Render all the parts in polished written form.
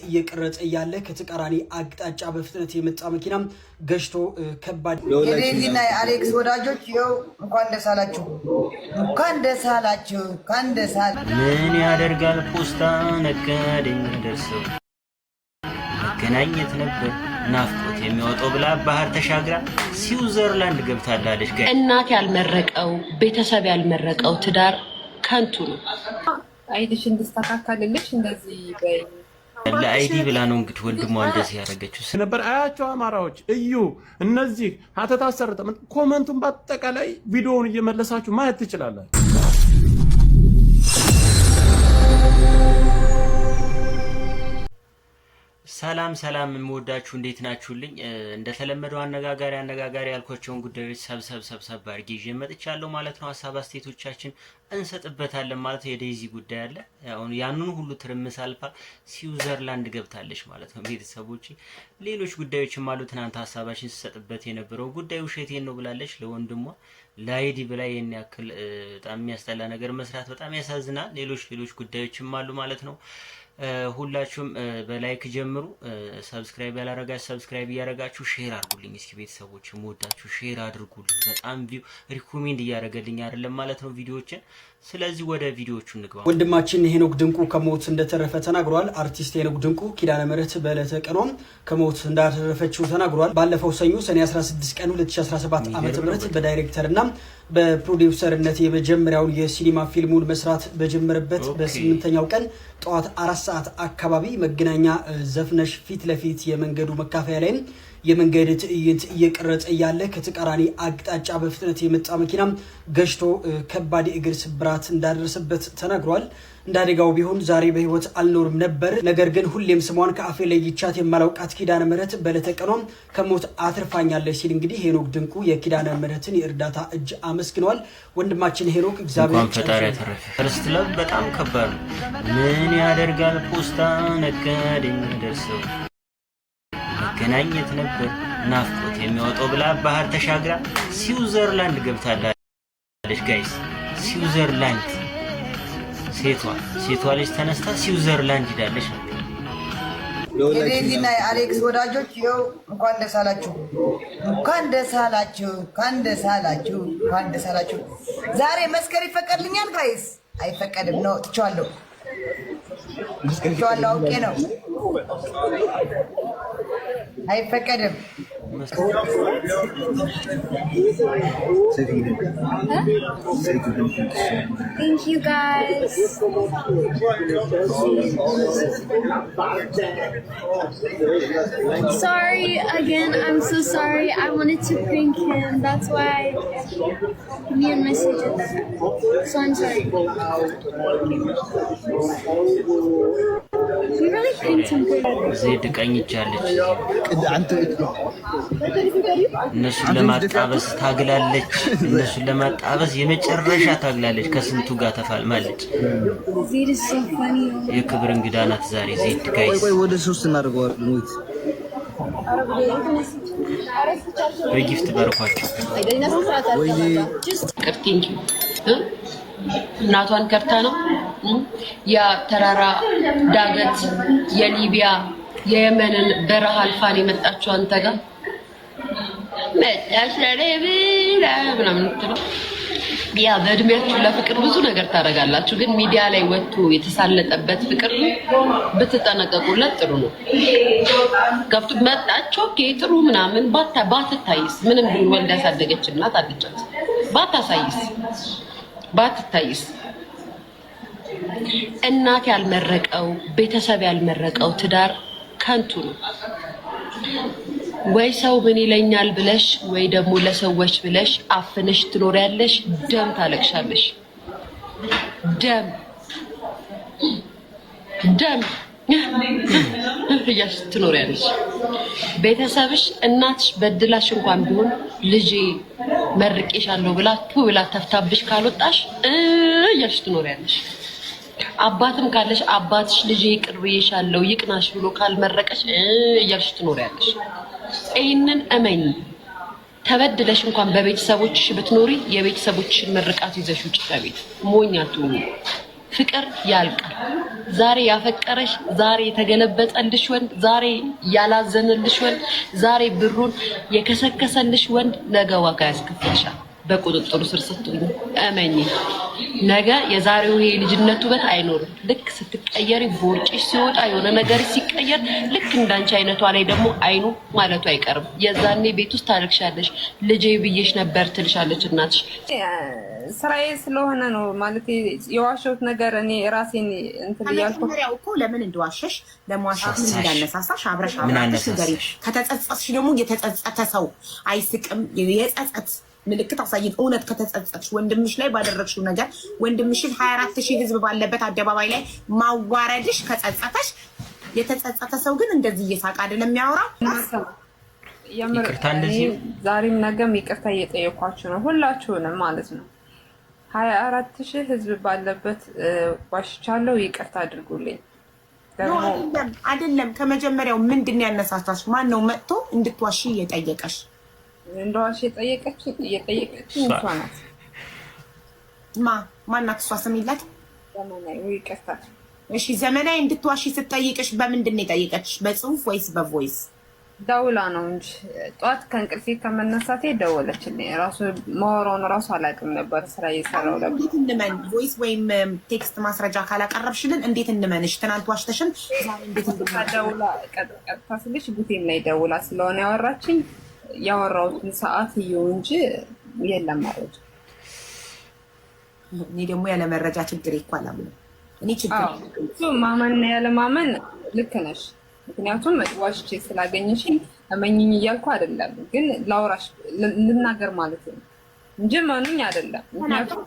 እየቀረጸ ያለ ከተቃራኒ አቅጣጫ በፍጥነት የመጣ መኪና ገጭቶ ከባድ የዴዚና የአሌክስ ወዳጆች ይኸው እንኳን ደስ አላችሁ፣ እንኳን ደስ አላችሁ፣ እንኳን ደስ አላችሁ። ምን ያደርጋል ፖስታ ነጋዴኝ ደርሰው መገናኘት ነበር ናፍቆት የሚወጣው ብላ ባህር ተሻግራ ስዊዘርላንድ ገብታለች። እናት ያልመረቀው ቤተሰብ ያልመረቀው ትዳር ከንቱ ነው። አይዲሽ እንድስተካከልልሽ እንደዚህ በይ ለአይዲ ብላ ነው እንግዲህ ወንድሟ እንደዚህ ያደረገችው ነበር። አያቸው አማራዎች እዩ እነዚህ ሀተታ ሰርተ ኮመንቱን በአጠቃላይ ቪዲዮውን እየመለሳችሁ ማየት ትችላላችሁ። ሰላም የምወዳችሁ እንዴት ናችሁልኝ? እንደተለመደው አነጋጋሪ ያልኳቸውን ጉዳዮች ሰብሰብ አድርጌ ይዤ መጥቻለሁ ማለት ነው። ሀሳብ አስተያየቶቻችን እንሰጥበታለን ማለት ነው። የዴዚ ጉዳይ አለ። አሁን ያንኑ ሁሉ ትርምስ አልፋ ስዊዘርላንድ ገብታለች ማለት ነው። ቤተሰቦች ሌሎች ጉዳዮችም አሉ። ትናንት ሀሳባችን ሲሰጥበት የነበረው ጉዳይ ውሸቴን ነው ብላለች ለወንድሟ ላይዲ ብላ የኔ ያክል በጣም የሚያስጠላ ነገር መስራት በጣም ያሳዝናል። ሌሎች ጉዳዮችም አሉ ማለት ነው። ሁላችሁም በላይክ ጀምሩ። ሰብስክራይብ ያላረጋችሁ ሰብስክራይብ እያረጋችሁ ሼር አድርጉልኝ። እስኪ ቤተሰቦች ሞዳችሁ ሼር አድርጉልኝ። በጣም ቪው ሪኮሜንድ እያረገልኝ አይደለም ማለት ነው ቪዲዮዎችን። ስለዚህ ወደ ቪዲዮዎቹ እንግባ። ወንድማችን ሄኖክ ድንቁ ከሞት እንደተረፈ ተናግሯል። አርቲስት ሄኖክ ድንቁ ኪዳነ ምህረት በዕለተ ቀኗም ከሞት እንዳተረፈችው ተናግሯል። ባለፈው ሰኞ ሰኔ 16 ቀን 2017 ዓ.ም በዳይሬክተርና በፕሮዲውሰርነት የመጀመሪያውን የሲኒማ ፊልሙን መስራት በጀመረበት በ8ኛው ቀን ጠዋት 4 ሰዓት አካባቢ መገናኛ ዘፍነሽ ፊት ለፊት የመንገዱ መካፈያ ላይ የመንገድ ትዕይንት እየቀረጸ ያለ ከተቃራኒ አቅጣጫ በፍጥነት የመጣ መኪና ገጭቶ ከባድ እግር ስብራት እንዳደረሰበት ተናግሯል። እንዳደጋው ቢሆን ዛሬ በህይወት አልኖርም ነበር፣ ነገር ግን ሁሌም ስሟን ከአፌ ለይቻት የማላውቃት ኪዳነ ምህረት በዕለተ ቀኗም ከሞት አትርፋኛለች ሲል እንግዲህ ሄኖክ ድንቁ የኪዳነ ምህረትን የእርዳታ እጅ አመስግኗል። ወንድማችን ሄኖክ እግዚአብሔር ፈጣሪ ያተረፈ ፈርስት ላቭ በጣም ከባድ ነው። ምን ያደርጋል ፖስታ ነጋዴኝ ደርሰው መገናኘት ነበር ናፍቆት የሚወጣው ብላ ባህር ተሻግራ ስዊዘርላንድ ገብታለች። ጋይስ ስዊዘርላንድ ሴቷ ልጅ ተነስታ ስዊዘርላንድ ሄዳለች። የዴዚና የአሌክስ ወዳጆች ይኸው እንኳን ደስ አላችሁ፣ እንኳን ደስ አላችሁ፣ እንኳን ደስ አላችሁ፣ እንኳን ደስ አላችሁ። ዛሬ መስከር ይፈቀድልኛል ጋይስ? አይፈቀድም ነው ትቻለሁ አውቄ ነው አይፈቀድም። Thank you guys. Sorry again, I'm so sorry. I wanted to prank him. That's why me and message did that. So I'm sorry. We really pranked him good. ዜድ ቀኝ ይቻለች እነሱን ለማጣበስ ታግላለች። እነሱን ለማጣበስ የመጨረሻ ታግላለች። ከስንቱ ጋር ተፋልማለች። ዜድ is so funny. የክብር እንግዳ ናት ዛሬ ዜድ ጋይስ። ወደ 3 እናደርገዋለን። ወይት በጊፍት በርኳቸው። ቅርቲንኪ እናቷን ከርታ ነው ያ ተራራ ዳገት የሊቢያ የየመንን በረሃ አልፋን የመጣችው አንተ ጋር መጣሽ ለሌላ ምናምን ትለው። ያ በእድሜያችሁ ለፍቅር ብዙ ነገር ታደርጋላችሁ፣ ግን ሚዲያ ላይ ወጥቶ የተሳለጠበት ፍቅር ብትጠነቀቁለት ጥሩ ነው። ገብቶ መጣች ኦኬ ጥሩ ምናምን ባትታይስ ምንም ቢሆን ወልዳ ያሳደገች እናት አለቻት። ባትታይስ እናት ያልመረቀው ቤተሰብ ያልመረቀው ትዳር ከንቱ ነው። ወይ ሰው ምን ይለኛል ብለሽ ወይ ደግሞ ለሰዎች ብለሽ አፍነሽ ትኖሪያለሽ። ደም ታለቅሻለሽ። ደም እያልሽ ትኖሪያለሽ። ቤተሰብሽ እናትሽ በድላሽ እንኳን ቢሆን ልጄ መርቄሻለሁ ብላ ተፍታብሽ ካልወጣሽ እያልሽ ትኖሪያለሽ። አባትም ካለሽ አባትሽ ልጄ ይቅር ብዬሻለሁ ይቅናሽ ብሎ ካልመረቀሽ እያልሽ ትኖሪያለሽ። ይሄንን እመኝ። ተበድለሽ እንኳን በቤተሰቦችሽ ብትኖሪ የቤተሰቦችሽን ምርቃት ይዘሽ ውጪ ከቤት ሞኝ አትሁኚ። ፍቅር ያልቃል። ዛሬ ያፈቀረሽ፣ ዛሬ የተገለበጠልሽ ወንድ፣ ዛሬ ያላዘነልሽ ወንድ፣ ዛሬ ብሩን የከሰከሰልሽ ወንድ ነገ ዋጋ ያስከፍልሻል። በቁጥጥሩ ስር ስትሆኚ እመኚ። ነገ የዛሬው ይሄ ልጅነቱ በት አይኖርም። ልክ ስትቀየሪ ቦርጭሽ ሲወጣ የሆነ ነገር ሲቀየር ልክ እንዳንቺ አይነቷ ላይ ደግሞ አይኑ ማለቱ አይቀርም። የዛኔ ቤት ውስጥ ታለቅሻለሽ። ልጄ ብዬሽ ነበር ትልሻለች እናትሽ። ስራዬ ስለሆነ ነው ማለት የዋሸሁት ነገር እኔ ራሴን እንትን እያልኩ እኮ ለምን እንደዋሸሽ ለማዋሸት ምን እንዳነሳሳሽ አብረሽ ንገሪ። ከተጸጸትሽ ደግሞ የተጸጸተ ሰው አይስቅም። የጸጸት ምልክት አሳይን። እውነት ከተጸጸትሽ ወንድምሽ ላይ ባደረግሽው ነገር ወንድምሽን 24000 ህዝብ ባለበት አደባባይ ላይ ማዋረድሽ ከጸጸተሽ፣ የተጸጸተ ሰው ግን እንደዚህ እየሳቀ አይደለም የሚያወራው። ዛሬም ነገም ይቅርታ እየጠየኳችሁ ነው፣ ሁላችሁንም ማለት ነው። 24000 ህዝብ ባለበት ዋሽቻለሁ፣ ይቅርታ አድርጉልኝ። ደግሞ አይደለም ከመጀመሪያው ምንድን ነው ያነሳሳሽ? ማን ነው መጥቶ እንድትዋሺ እየጠየቀሽ? እንደዋሽ እየጠየቀችኝ እሷ ናት። ማናት እሷ? ስም የላት ዘመናዊ። ይቅርታ እሺ። ዘመናዊ እንድትዋሺ ስትጠይቅሽ በምንድን ነው የጠየቀችሽ? በጽሁፍ ወይስ በቮይስ? ደውላ ነው እንጂ ጠዋት ከእንቅልፌ ከመነሳቴ ደወለችልኝ። ራሱ ማወራውን ራሱ አላውቅም ነበር ስራ እየሰራሁ ነበር። እንዴት እንመን? ቮይስ ወይም ቴክስት ማስረጃ ካላቀረብሽልን እንዴት እንመንሽ? ትናንት ዋሽተሽን ዛሬ እንዴት ደውላ ቀጥታ ስልሽ ቡቴም ላይ ደውላ ስለሆነ ያወራችኝ ያወራሁትን ሰዓት ይኸው እንጂ የለም መረጃ። እኔ ደግሞ ያለ መረጃ ችግር ይኳላል። እኔ ችግር ማመን ያለ ማመን ልክ ነሽ። ምክንያቱም ዋሽቼ ስላገኘሽኝ እመኝኝ እያልኩ አይደለም፣ ግን ላውራሽ ልናገር ማለት ነው እንጂ ማኑኝ አይደለም። ምክንያቱም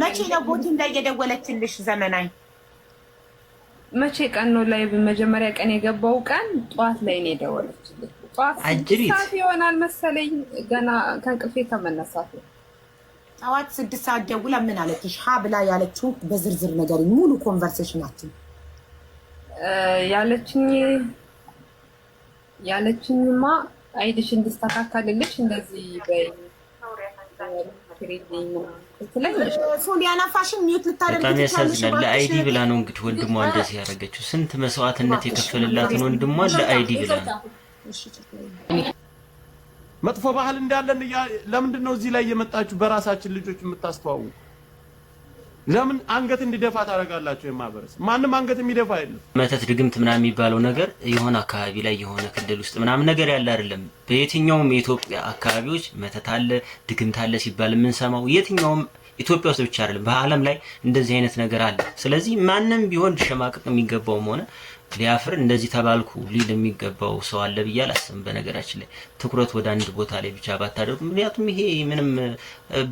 መቼ ነው ቦቲ እንዳይደወለችልሽ? ዘመናዊ መቼ ቀን ነው ላይ በመጀመሪያ ቀን የገባው ቀን ጠዋት ላይ ነው የደወለችልኝ። ጠዋት ሰዓት ይሆናል መሰለኝ ገና ከእንቅልፌ ከመነሳት። ጠዋት 6 ሰዓት ደውላ ምን አለችሽ? ሀ ብላ ያለችው በዝርዝር ነገር ሙሉ ኮንቨርሴሽናችን ያለችኝማ አይዲሽ እንድስተካከልልሽ እንደዚህ በይ ሶሊያና ፋሽን ሚዩት ልታደርግ በጣም ያሳዝናል። ለአይዲ ብላ ነው እንግዲህ ወንድሟ እንደዚህ ያደረገችው። ስንት መስዋዕትነት የከፈለላትን ወንድሟ ለአይዲ ብላ ነው። መጥፎ ባህል እንዳለን ለምንድን ነው እዚህ ላይ የመጣችሁ በራሳችን ልጆች የምታስተዋውቁ? ለምን አንገት እንዲደፋ ታደርጋላችሁ? የማበረስ ማንም አንገት የሚደፋ የለም። መተት ድግምት ምናምን የሚባለው ነገር የሆነ አካባቢ ላይ የሆነ ክልል ውስጥ ምናምን ነገር ያለ አይደለም። በየትኛውም የኢትዮጵያ አካባቢዎች መተት አለ፣ ድግምት አለ ሲባል የምንሰማው የትኛውም ኢትዮጵያ ውስጥ ብቻ አይደለም፣ በዓለም ላይ እንደዚህ አይነት ነገር አለ። ስለዚህ ማንም ቢሆን ሸማቀቅ የሚገባውም ሆነ ሊያፍር እንደዚህ ተባልኩ ሊል የሚገባው ሰው አለ ብዬ አላስብም። በነገራችን ላይ ትኩረት ወደ አንድ ቦታ ላይ ብቻ ባታደርጉ፣ ምክንያቱም ይሄ ምንም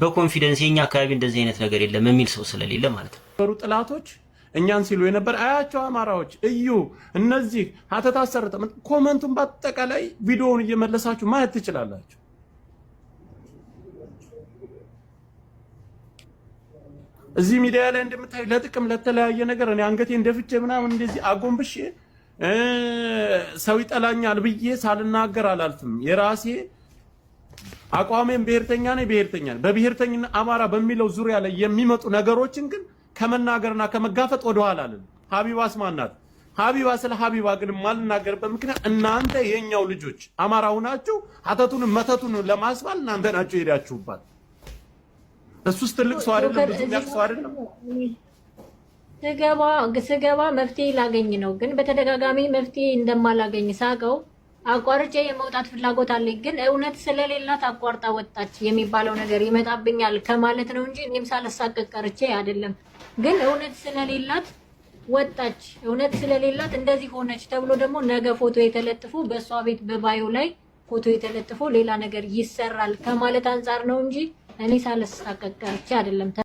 በኮንፊደንስ የኛ አካባቢ እንደዚህ አይነት ነገር የለም የሚል ሰው ስለሌለ ማለት ነው። በሩ ጥላቶች እኛን ሲሉ የነበር አያቸው አማራዎች እዩ እነዚህ ሀተት አሰርተ ኮመንቱን በአጠቃላይ ቪዲዮውን እየመለሳችሁ ማየት ትችላላችሁ። እዚህ ሚዲያ ላይ እንደምታይ ለጥቅም ለተለያየ ነገር እኔ አንገቴን ደፍቼ ምናምን እንደዚህ አጎንብሼ ሰው ይጠላኛል ብዬ ሳልናገር አላልፍም። የራሴ አቋሜን ብሔርተኛ ነኝ፣ ብሔርተኛ ነኝ። በብሔርተኝነት አማራ በሚለው ዙሪያ ላይ የሚመጡ ነገሮችን ግን ከመናገርና ከመጋፈጥ ወደ ኋላ አለን። ሀቢባስ ማናት? ሀቢባ ስለ ሀቢባ ግን ማልናገርበት ምክንያት እናንተ የኛው ልጆች አማራ ሁናችሁ ሀተቱን መተቱን ለማስባል እናንተ ናችሁ ሄዳችሁባት። እሱስ ትልቅ ሰው አይደለም፣ ብዙ የሚያውቅ ሰው አይደለም። ስገባ መፍትሄ ላገኝ ነው፣ ግን በተደጋጋሚ መፍትሄ እንደማላገኝ ሳቀው አቋርጬ የመውጣት ፍላጎት አለኝ። ግን እውነት ስለሌላት አቋርጣ ወጣች የሚባለው ነገር ይመጣብኛል ከማለት ነው እንጂ እኔም ሳልሳቀቅ ቀርቼ አይደለም። ግን እውነት ስለሌላት ወጣች፣ እውነት ስለሌላት እንደዚህ ሆነች ተብሎ ደግሞ ነገ ፎቶ የተለጥፎ በእሷ ቤት በባዮ ላይ ፎቶ የተለጥፎ ሌላ ነገር ይሰራል ከማለት አንጻር ነው እንጂ እኔ ሳልሳቀቅ ቀርቼ አይደለም።